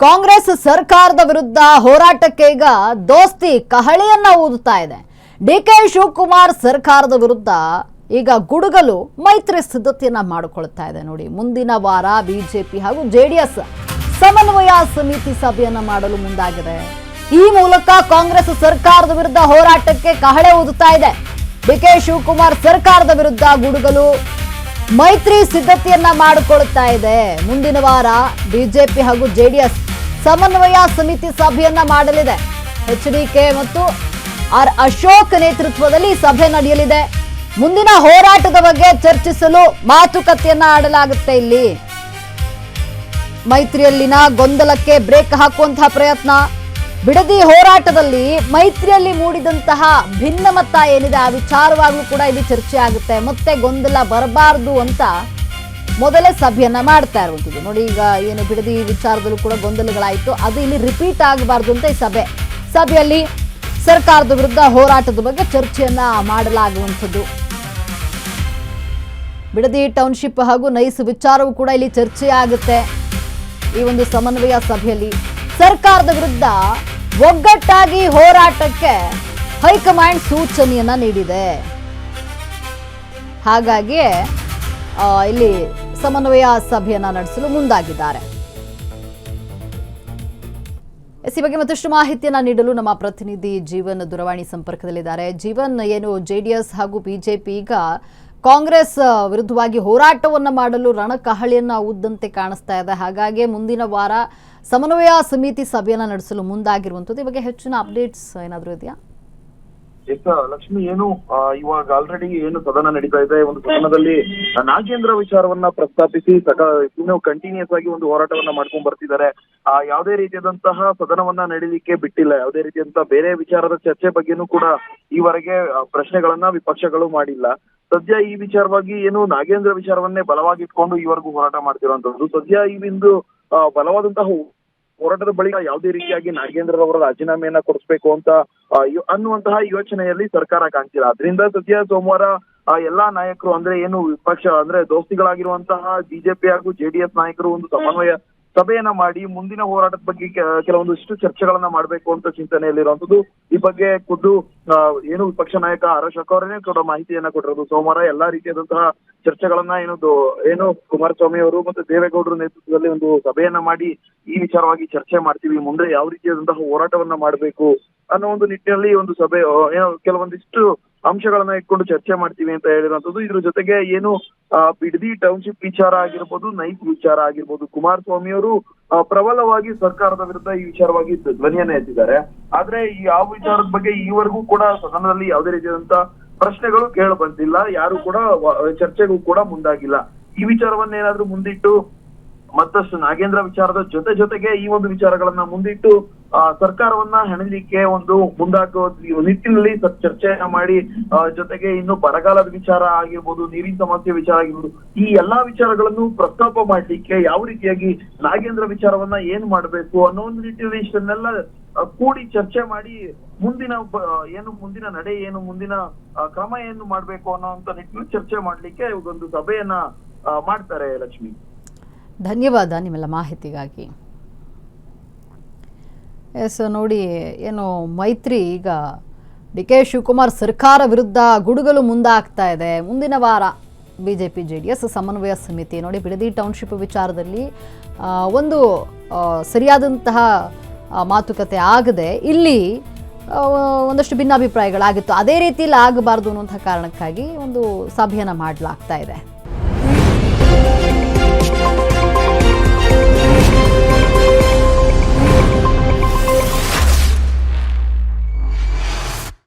ಕಾಂಗ್ರೆಸ್ ಸರ್ಕಾರದ ವಿರುದ್ಧ ಹೋರಾಟಕ್ಕೆ ಈಗ ದೋಸ್ತಿ ಕಹಳೆಯನ್ನ ಊದುತ್ತಾ ಇದೆ. ಡಿಕೆ ಶಿವಕುಮಾರ್ ಸರ್ಕಾರದ ವಿರುದ್ಧ ಈಗ ಗುಡುಗಲು ಮೈತ್ರಿ ಸಿದ್ಧತೆಯನ್ನ ಮಾಡಿಕೊಳ್ಳುತ್ತಾ ಇದೆ. ನೋಡಿ, ಮುಂದಿನ ವಾರ ಬಿಜೆಪಿ ಹಾಗೂ ಜೆಡಿಎಸ್ ಸಮನ್ವಯ ಸಮಿತಿ ಸಭೆಯನ್ನ ಮಾಡಲು ಮುಂದಾಗಿದೆ. ಈ ಮೂಲಕ ಕಾಂಗ್ರೆಸ್ ಸರ್ಕಾರದ ವಿರುದ್ಧ ಹೋರಾಟಕ್ಕೆ ಕಹಳೆ ಊದುತ್ತಾ ಇದೆ. ಡಿಕೆ ಶಿವಕುಮಾರ್ ಸರ್ಕಾರದ ವಿರುದ್ಧ ಗುಡುಗಲು ಮೈತ್ರಿ ಸಿದ್ಧತೆಯನ್ನ ಮಾಡಿಕೊಳ್ಳುತ್ತಾ ಇದೆ. ಮುಂದಿನ ವಾರ ಬಿಜೆಪಿ ಹಾಗೂ ಜೆಡಿಎಸ್ ಸಮನ್ವಯ ಸಮಿತಿ ಸಭೆಯನ್ನ ಮಾಡಲಿದೆ. ಎಚ್ಡಿಕೆ ಮತ್ತು ಆರ್ ಅಶೋಕ್ ನೇತೃತ್ವದಲ್ಲಿ ಸಭೆ ನಡೆಯಲಿದೆ. ಮುಂದಿನ ಹೋರಾಟದ ಬಗ್ಗೆ ಚರ್ಚಿಸಲು ಮಾತುಕತೆಯನ್ನ ಆಡಲಾಗುತ್ತೆ. ಇಲ್ಲಿ ಮೈತ್ರಿಯಲ್ಲಿನ ಗೊಂದಲಕ್ಕೆ ಬ್ರೇಕ್ ಹಾಕುವಂತಹ ಪ್ರಯತ್ನ, ಬಿಡದಿ ಹೋರಾಟದಲ್ಲಿ ಮೈತ್ರಿಯಲ್ಲಿ ಮೂಡಿದಂತಹ ಭಿನ್ನಮತ ಏನಿದೆ ಆ ವಿಚಾರವಾಗ್ಲೂ ಕೂಡ ಇಲ್ಲಿ ಚರ್ಚೆ ಆಗುತ್ತೆ. ಮತ್ತೆ ಗೊಂದಲ ಬರಬಾರದು ಅಂತ ಮೊದಲೇ ಸಭೆಯನ್ನ ಮಾಡ್ತಾ ಇರುವಂಥದ್ದು. ನೋಡಿ, ಈಗ ಏನು ಬಿಡದಿ ವಿಚಾರದಲ್ಲೂ ಕೂಡ ಗೊಂದಲಗಳಾಯಿತು, ಅದು ಇಲ್ಲಿ ರಿಪೀಟ್ ಆಗಬಾರ್ದು ಅಂತ ಈ ಸಭೆಯಲ್ಲಿ ಸರ್ಕಾರದ ವಿರುದ್ಧ ಹೋರಾಟದ ಬಗ್ಗೆ ಚರ್ಚೆಯನ್ನ ಮಾಡಲಾಗುವಂಥದ್ದು. ಬಿಡದಿ ಟೌನ್ಶಿಪ್ ಹಾಗೂ ನೈಸ್ ವಿಚಾರವೂ ಕೂಡ ಇಲ್ಲಿ ಚರ್ಚೆ ಆಗುತ್ತೆ. ಈ ಒಂದು ಸಮನ್ವಯ ಸಭೆಯಲ್ಲಿ ಸರ್ಕಾರದ ವಿರುದ್ಧ ಒಗ್ಗಟ್ಟಾಗಿ ಹೋರಾಟಕ್ಕೆ ಹೈಕಮಾಂಡ್ ಸೂಚನೆಯನ್ನ ನೀಡಿದೆ. ಹಾಗಾಗಿ ಇಲ್ಲಿ ಸಮನ್ವಯ ಸಭೆಯನ್ನ ನಡೆಸಲು ಮುಂದಾಗಿದ್ದಾರೆ. ಈ ಬಗ್ಗೆ ಮತ್ತಷ್ಟು ಮಾಹಿತಿಯನ್ನ ನೀಡಲು ನಮ್ಮ ಪ್ರತಿನಿಧಿ ಜೀವನ್ ದೂರವಾಣಿ ಸಂಪರ್ಕದಲ್ಲಿದ್ದಾರೆ. ಜೀವನ್, ಏನು ಜೆಡಿಎಸ್ ಹಾಗೂ ಬಿಜೆಪಿ ಈಗ ಕಾಂಗ್ರೆಸ್ ವಿರುದ್ಧವಾಗಿ ಹೋರಾಟವನ್ನ ಮಾಡಲು ರಣಕಹಳಿಯನ್ನ ಊದ್ದಂತೆ ಕಾಣಿಸ್ತಾ ಇದೆ. ಹಾಗಾಗಿ ಮುಂದಿನ ವಾರ ಸಮನ್ವಯ ಸಮಿತಿ ಸಭೆಯನ್ನ ನಡೆಸಲು ಮುಂದಾಗಿರುವಂಥದ್ದು. ಈ ಬಗ್ಗೆ ಹೆಚ್ಚಿನ ಅಪ್ಡೇಟ್ಸ್ ಏನಾದರೂ ಇದೆಯಾ? ಲಕ್ಷ್ಮಿ, ಏನು ಇವಾಗ ಆಲ್ರೆಡಿ ಏನು ಸದನ ನಡೀತಾ ಇದೆ, ಒಂದು ಸದನದಲ್ಲಿ ನಾಗೇಂದ್ರ ವಿಚಾರವನ್ನ ಪ್ರಸ್ತಾಪಿಸಿ ಇನ್ನು ಕಂಟಿನ್ಯೂಸ್ ಆಗಿ ಒಂದು ಹೋರಾಟವನ್ನ ಮಾಡ್ಕೊಂಡ್ ಬರ್ತಿದ್ದಾರೆ. ಯಾವುದೇ ರೀತಿಯಾದಂತಹ ಸದನವನ್ನ ನಡೀಲಿಕ್ಕೆ ಬಿಟ್ಟಿಲ್ಲ. ಯಾವುದೇ ರೀತಿಯಂತಹ ಬೇರೆ ವಿಚಾರದ ಚರ್ಚೆ ಬಗ್ಗೆನೂ ಕೂಡ ಈವರೆಗೆ ಪ್ರಶ್ನೆಗಳನ್ನ ವಿಪಕ್ಷಗಳು ಮಾಡಿಲ್ಲ. ಸದ್ಯ ಈ ವಿಚಾರವಾಗಿ ಏನು ನಾಗೇಂದ್ರ ವಿಚಾರವನ್ನೇ ಬಲವಾಗಿ ಇಟ್ಕೊಂಡು ಈವರೆಗೂ ಹೋರಾಟ ಮಾಡ್ತಿರುವಂತದ್ದು. ಸದ್ಯ ಈ ಒಂದು ಬಲವಾದಂತಹ ಹೋರಾಟದ ಬಳಿಕ ಯಾವುದೇ ರೀತಿಯಾಗಿ ನಾಗೇಂದ್ರರವರ ರಾಜೀನಾಮೆಯನ್ನ ಕೊಡಿಸ್ಬೇಕು ಅಂತ ಅನ್ನುವಂತಹ ಯೋಚನೆಯಲ್ಲಿ ಸರ್ಕಾರ ಕಾಣ್ತಿಲ್ಲ. ಅದರಿಂದ ಸದ್ಯ ಸೋಮವಾರ ಎಲ್ಲಾ ನಾಯಕರು, ಅಂದ್ರೆ ಏನು ವಿಪಕ್ಷ ಅಂದ್ರೆ ದೋಸ್ತಿಗಳಾಗಿರುವಂತಹ ಬಿಜೆಪಿ ಹಾಗೂ ಜೆಡಿಎಸ್ ನಾಯಕರು ಒಂದು ಸಮನ್ವಯ ಸಭೆಯನ್ನ ಮಾಡಿ ಮುಂದಿನ ಹೋರಾಟದ ಬಗ್ಗೆ ಕೆಲವೊಂದಿಷ್ಟು ಚರ್ಚೆಗಳನ್ನ ಮಾಡ್ಬೇಕು ಅಂತ ಚಿಂತನೆಯಲ್ಲಿರುವಂತದ್ದು. ಈ ಬಗ್ಗೆ ಖುದ್ದು ಏನು ವಿಪಕ್ಷ ನಾಯಕ ಆರ್ ಅಶೋಕ್ ಅವರೇ ಕೂಡ ಮಾಹಿತಿಯನ್ನ ಕೊಟ್ಟಿರೋದು. ಸೋಮವಾರ ಎಲ್ಲಾ ರೀತಿಯಾದಂತಹ ಚರ್ಚೆಗಳನ್ನ ಏನು ಕುಮಾರಸ್ವಾಮಿ ಅವರು ಮತ್ತು ದೇವೇಗೌಡರ ನೇತೃತ್ವದಲ್ಲಿ ಒಂದು ಸಭೆಯನ್ನ ಮಾಡಿ ಈ ವಿಚಾರವಾಗಿ ಚರ್ಚೆ ಮಾಡ್ತೀವಿ, ಮುಂದೆ ಯಾವ ರೀತಿಯಾದಂತಹ ಹೋರಾಟವನ್ನ ಮಾಡಬೇಕು ಅನ್ನೋ ಒಂದು ನಿಟ್ಟಿನಲ್ಲಿ ಒಂದು ಸಭೆ ಕೆಲವೊಂದಿಷ್ಟು ಅಂಶಗಳನ್ನ ಇಟ್ಕೊಂಡು ಚರ್ಚೆ ಮಾಡ್ತೀವಿ ಅಂತ ಹೇಳಿರುವಂತದ್ದು. ಇದ್ರ ಜೊತೆಗೆ ಏನು ಬಿಡದಿ ಟೌನ್ಶಿಪ್ ವಿಚಾರ ಆಗಿರ್ಬೋದು, ನೈಸ್ ವಿಚಾರ ಆಗಿರ್ಬೋದು, ಕುಮಾರಸ್ವಾಮಿ ಅವರು ಪ್ರಬಲವಾಗಿ ಸರ್ಕಾರದ ವಿರುದ್ಧ ಈ ವಿಚಾರವಾಗಿ ಧ್ವನಿಯನ್ನ ಎತ್ತಿದ್ದಾರೆ. ಆದ್ರೆ ಯಾವ ವಿಚಾರದ ಬಗ್ಗೆ ಈವರೆಗೂ ಕೂಡ ಸದನದಲ್ಲಿ ಯಾವುದೇ ರೀತಿಯಾದಂತ ಪ್ರಶ್ನೆಗಳು ಕೇಳ ಬಂದಿಲ್ಲ. ಯಾರು ಕೂಡ ಚರ್ಚೆಗೂ ಕೂಡ ಮುಂದಾಗಿಲ್ಲ. ಈ ವಿಚಾರವನ್ನ ಏನಾದ್ರೂ ಮುಂದಿಟ್ಟು ಮತ್ತಷ್ಟು ನಾಗೇಂದ್ರ ವಿಚಾರದ ಜೊತೆಗೆ ಈ ಒಂದು ವಿಚಾರಗಳನ್ನ ಮುಂದಿಟ್ಟು ಸರ್ಕಾರವನ್ನ ಹೆಣಲಿಕ್ಕೆ ಒಂದು ಮುಂದಾಕುವ ನಿಟ್ಟಿನಲ್ಲಿ ಚರ್ಚೆಯನ್ನ ಮಾಡಿ, ಜೊತೆಗೆ ಇನ್ನು ಬರಗಾಲದ ವಿಚಾರ ಆಗಿರ್ಬೋದು, ನೀರಿನ ಸಮಸ್ಯೆ ವಿಚಾರ ಆಗಿರ್ಬೋದು, ಈ ಎಲ್ಲಾ ವಿಚಾರಗಳನ್ನು ಪ್ರಸ್ತಾಪ ಮಾಡ್ಲಿಕ್ಕೆ ಯಾವ ರೀತಿಯಾಗಿ ನಾಗೇಂದ್ರ ವಿಚಾರವನ್ನ ಏನ್ ಮಾಡ್ಬೇಕು ಅನ್ನೋ ಒಂದು ನಿಟ್ಟಿನಲ್ಲಿ ಇಷ್ಟನ್ನೆಲ್ಲ ಕೂಡಿ ಚರ್ಚೆ ಮಾಡಿ ಮುಂದಿನ ನಡೆ ಏನು, ಮುಂದಿನ ಕ್ರಮ ಏನು ಮಾಡ್ಬೇಕು ಅನ್ನೋಂತ ನಿಟ್ಟಿನಲ್ಲಿ ಚರ್ಚೆ ಮಾಡ್ಲಿಕ್ಕೆ ಒಂದು ಸಭೆಯನ್ನ ಮಾಡ್ತಾರೆ. ಲಕ್ಷ್ಮಿ, ಧನ್ಯವಾದ ನಿಮ್ಮೆಲ್ಲ ಮಾಹಿತಿಗಾಗಿ. ಎಸ್, ನೋಡಿ, ಏನು ಮೈತ್ರಿ ಈಗ ಡಿ ಕೆ ಶಿವಕುಮಾರ್ ಸರ್ಕಾರ ವಿರುದ್ಧ ಗುಡುಗಲು ಮುಂದಾಗ್ತಾ ಇದೆ. ಮುಂದಿನ ವಾರ ಬಿಜೆಪಿ ಜೆಡಿಎಸ್ ಸಮನ್ವಯ ಸಮಿತಿ, ನೋಡಿ, ಬಿಡದಿ ಟೌನ್ಶಿಪ್ ವಿಚಾರದಲ್ಲಿ ಒಂದು ಸರಿಯಾದಂತಹ ಮಾತುಕತೆ ಆಗದೆ ಇಲ್ಲಿ ಒಂದಷ್ಟು ಭಿನ್ನಾಭಿಪ್ರಾಯಗಳಾಗಿತ್ತು. ಅದೇ ರೀತಿಯಲ್ಲಿ ಆಗಬಾರ್ದು ಅನ್ನುವಂಥ ಕಾರಣಕ್ಕಾಗಿ ಒಂದು ಸಭೆಯನ್ನು ಮಾಡಲಾಗ್ತಾ ಇದೆ.